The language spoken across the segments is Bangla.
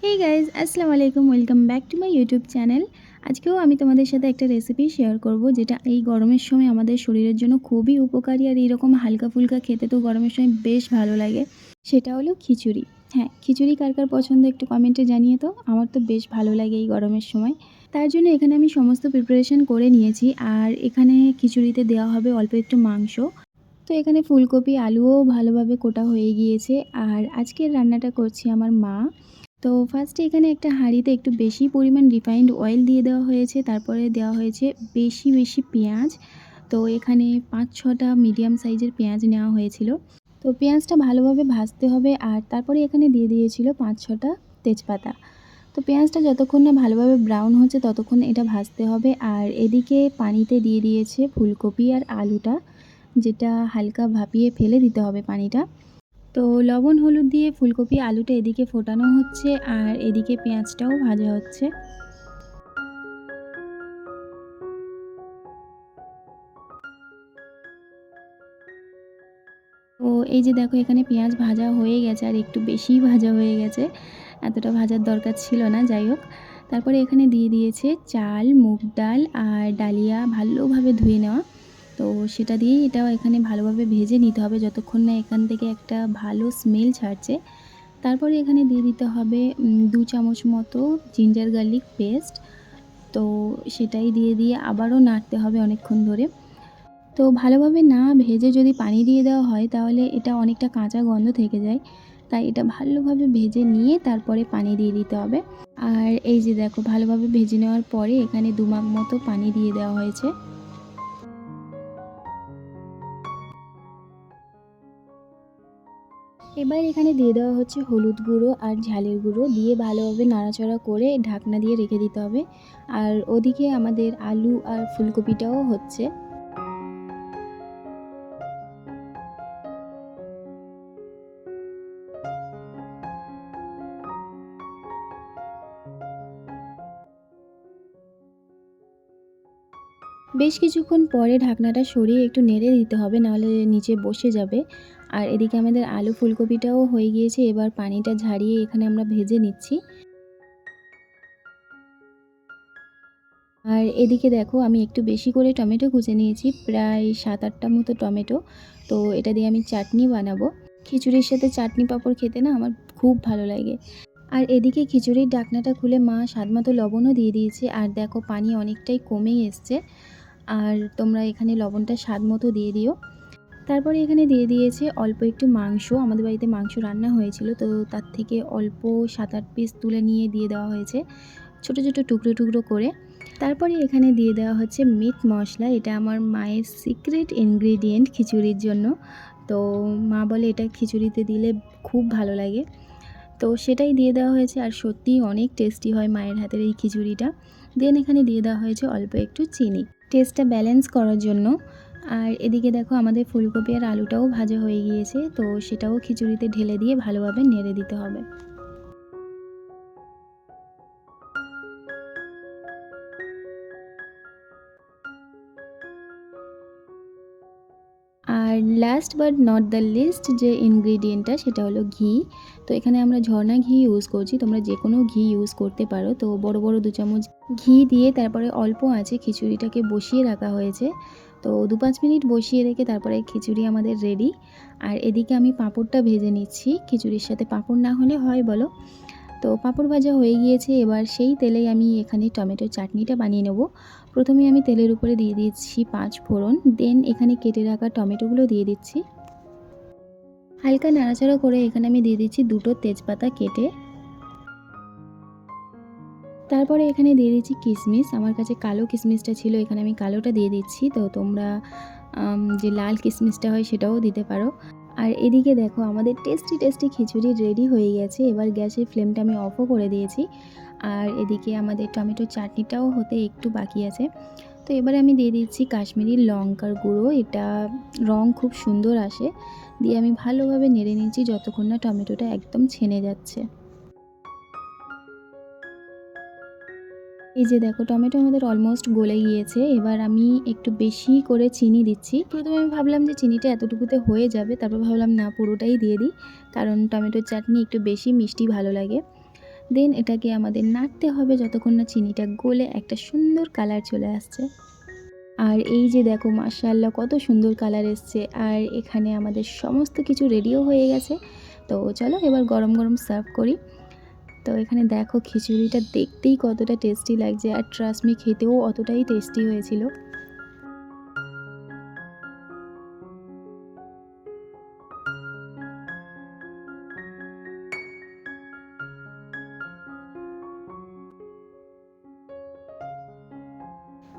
হে গাইজ আসসালামু আলাইকুম, welcome back to my YouTube channel. আজকেও আমি তোমাদের সাথে একটা রেসিপি শেয়ার করব, যেটা এই গরমের সময় আমাদের শরীরের জন্য খুবই উপকারী। আর এইরকম হালকা ফুলকা খেতে তো গরমের সময় বেশ ভালো লাগে। সেটা হলো খিচুড়ি। হ্যাঁ, খিচুড়ি কার কার পছন্দ একটু কমেন্টে জানিয়ে তো। আমার তো বেশ ভালো লাগে এই গরমের সময়। তার জন্য এখানে আমি সমস্ত প্রিপারেশন করে নিয়েছি। আর এখানে খিচুড়িতে দেওয়া হবে অল্প একটু মাংস। তো এখানে ফুলকপি আলুও ভালোভাবে কোটা হয়ে গিয়েছে। আর আজকের রান্নাটা করছি আমার মা। তো ফার্স্টে এখানে একটা হাঁড়িতে একটু বেশি পরিমাণ রিফাইন্ড অয়েল দিয়ে দেওয়া হয়েছে, তারপরে দেওয়া হয়েছে বেশি বেশি পেঁয়াজ। তো এখানে ৫-৬টা মিডিয়াম সাইজের পেঁয়াজ নেওয়া হয়েছিল। তো পেঁয়াজটা ভালোভাবে ভাজতে হবে। আর তারপরে এখানে দিয়ে দিয়েছিল ৫-৬টা তেজপাতা। তো পেঁয়াজটা যতক্ষণ না ভালোভাবে ব্রাউন হচ্ছে ততক্ষণ এটা ভাজতে হবে। আর এদিকে পানিতে দিয়ে দিয়েছে ফুলকপি আর আলুটা, যেটা হালকা ভাপিয়ে ফেলে দিতে হবে পানিটা। তো লবণ হলুদ দিয়ে ফুলকপি আলুটা এদিকে ফোটানো হচ্ছে, আর এদিকে পেঁয়াজটাও ভাজা হচ্ছে। তো এই যে দেখো, এখানে পেঁয়াজ ভাজা হয়ে গেছে, আর একটু বেশিই ভাজা হয়ে গেছে। এতটা ভাজার দরকার ছিল না, যাই হোক। তারপরে এখানে দিয়ে দিয়েছে চাল, মুগ ডাল আর ডালিয়া ভালোভাবে ধুয়ে নেওয়া। তো সেটা দিয়েই এটাও এখানে ভালোভাবে ভেজে নিতে হবে যতক্ষণ না এখান থেকে একটা ভালো স্মেল ছাড়ছে। তারপরে এখানে দিয়ে দিতে হবে ২ চামচ মতো জিঞ্জার গার্লিক পেস্ট। তো সেটাই দিয়ে আবারও নাড়তে হবে অনেকক্ষণ ধরে। তো ভালোভাবে না ভেজে যদি পানি দিয়ে দেওয়া হয় তাহলে এটা অনেকটা কাঁচা গন্ধ থেকে যায়। তাই এটা ভালোভাবে ভেজে নিয়ে তারপরে পানি দিয়ে দিতে হবে। আর এই যে দেখো, ভালোভাবে ভেজে নেওয়ার পরে এখানে ২ মাগ মতো পানি দিয়ে দেওয়া হয়েছে। এবার এখানে দিয়ে দেওয়া হচ্ছে হলুদ গুঁড়ো আর ঝালের গুঁড়ো দিয়ে ভালোভাবে নাড়াচাড়া করে ঢাকনা দিয়ে রেখে দিতে হবে। আর ওদিকে আমাদের আলু আর ফুলকপিটাও হচ্ছে। বেশ কিছুক্ষণ পরে ঢাকনাটা সরিয়ে একটু নেড়ে দিতে হবে, নাহলে নিচে বসে যাবে। আর এদিকে আমাদের আলু ফুলকপিটাও হয়ে গিয়েছে। এবার পানিটা ঝারিয়ে এখানে আমরা ভেজে নিচ্ছি। আর এদিকে দেখো, আমি একটু বেশি করে টমেটো কুচে নিয়েছি, প্রায় ৭-৮টা মতো টমেটো। তো এটা দিয়ে আমি চাটনি বানাবো। খিচুড়ির সাথে চাটনি পাঁপড় খেতে না আমার খুব ভালো লাগে। আর এদিকে খিচুড়ির ঢাকনাটা খুলে মা স্বাদমতো লবণও দিয়ে দিয়েছে। আর দেখো, পানি অনেকটাই কমেই এসছে। আর তোমরা এখানে লবণটা স্বাদমতো দিয়ে দিও। তারপরে এখানে দিয়ে দিয়েছে অল্প একটু মাংস। আমাদের বাড়িতে মাংস রান্না হয়েছিল, তো তার থেকে অল্প ৭-৮ পিস তুলে নিয়ে দিয়ে দেওয়া হয়েছে ছোট ছোট টুকরো টুকরো করে। তারপরে এখানে দিয়ে দেওয়া হচ্ছে মিট মশলা। এটা আমার মায়ের সিক্রেট ইনগ্রিডিয়েন্ট খিচুড়ির জন্য। তো মা বলে এটা খিচুড়িতে দিলে খুব ভালো লাগে। তো সেটাই দিয়ে দেওয়া হয়েছে, আর সত্যিই অনেক টেস্টি হয় মায়ের হাতের এই খিচুড়িটা। দেন এখানে দিয়ে দেওয়া হয়েছে অল্প একটু চিনি, টেস্টটা ব্যালেন্স করার জন্য। আর এদিকে দেখো, আমাদের ফুলকপি আর আলুটাও ভাজা হয়ে গিয়েছে। তো সেটাও খিচুড়িতে ঢেলে দিয়ে ভালোভাবে নেড়ে দিতে হবে। আর last but not the least যে ইনগ্রিডিয়েন্টটা, সেটা হলো ঘি। তো এখানে আমরা ঝর্ণা ঘি ইউজ করছি, তোমরা যে কোনো ঘি ইউজ করতে পারো। তো বড় বড় ২ চামচ ঘি দিয়ে তারপরে অল্প আঁচে খিচুড়িটাকে বসিয়ে রাখা হয়েছে। তো ২-৫ মিনিট বসিয়ে রেখে তারপরে খিচুড়ি আমাদের রেডি। আর এদিকে আমি পাঁপড়টা ভেজে নিচ্ছি। খিচুড়ির সাথে পাঁপড় না হলে হয় বলো? তো পাঁপড় ভাজা হয়ে গিয়েছে। এবার সেই তেলেই আমি এখানে টমেটোর চাটনিটা বানিয়ে নেব। প্রথমে আমি তেলের উপরে দিয়ে দিচ্ছি ৫ ফোড়ন। দেন এখানে কেটে রাখা টমেটোগুলো দিয়ে দিচ্ছি। হালকা নাড়াচাড়া করে এখানে আমি দিয়ে দিচ্ছি ২টো তেজপাতা কেটে। তারপরে এখানে দিয়ে দিচ্ছি কিশমিশ। আমার কাছে কালো কিশমিশটা ছিল, এখানে আমি কালোটা দিয়ে দিচ্ছি। তো তোমরা যে লাল কিশমিশটা হয় সেটাও দিতে পারো। আর এদিকে দেখো, আমাদের টেস্টি টেস্টি খিচুড়ি রেডি হয়ে গেছে। এবার গ্যাসের ফ্লেমটা আমি অফও করে দিয়েছি। আর এদিকে আমাদের টমেটোর চাটনিটাও হতে একটু বাকি আছে। তো এবারে আমি দিয়ে দিচ্ছি কাশ্মীরি লঙ্কার গুঁড়ো। এটা রং খুব সুন্দর আসে। দিয়ে আমি ভালোভাবে নেড়ে নিচ্ছি যতক্ষণ না টমেটোটা একদম ছেনে যাচ্ছে। এই যে দেখো, টমেটো আমাদের অলমোস্ট গলে গিয়েছে। এবার আমি একটু বেশি করে চিনি দিচ্ছি। প্রথমে আমি ভাবলাম যে চিনিটা এতটুকুতে হয়ে যাবে, তারপর ভাবলাম না, পুরোটাই দিয়ে দিই, কারণ টমেটোর চাটনি একটু বেশি মিষ্টি ভালো লাগে। দেন এটাকে আমাদের নাড়তে হবে যতক্ষণ না চিনিটা গলে একটা সুন্দর কালার চলে আসছে। আর এই যে দেখো মাশাআল্লাহ কত সুন্দর কালার এসছে। আর এখানে আমাদের সমস্ত কিছু রেডিও হয়ে গেছে। তো চলো এবার গরম গরম সার্ভ করি। তো এখানে দেখো খিচুড়িটা দেখতেই কতটা টেস্টি লাগছে, আর ট্রাস্ট মি খেতেও অতটাই টেস্টি হয়েছিল।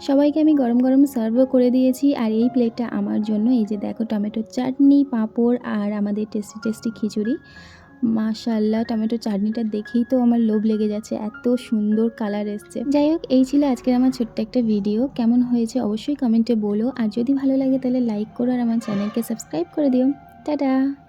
সবাইকে আমি গরম গরম সার্ভও করে দিয়েছি। আর এই প্লেটটা আমার জন্য। এই যে দেখো টমেটোর চাটনি, পাঁপড় আর আমাদের টেস্টি টেস্টি খিচুড়ি। মাশাআল্লাহ টমেটো চাটনিটা দেখেই তো আমার লোভ লেগে যাচ্ছে, এত সুন্দর কালার এসছে। যাই হোক, এই ছিল আজকের আমার ছোট্ট একটা ভিডিও। কেমন হয়েছে অবশ্যই কমেন্টে বলো, আর যদি ভালো লাগে তাহলে লাইক করো আর আমার চ্যানেলকে সাবস্ক্রাইব করে দিও। টাটা।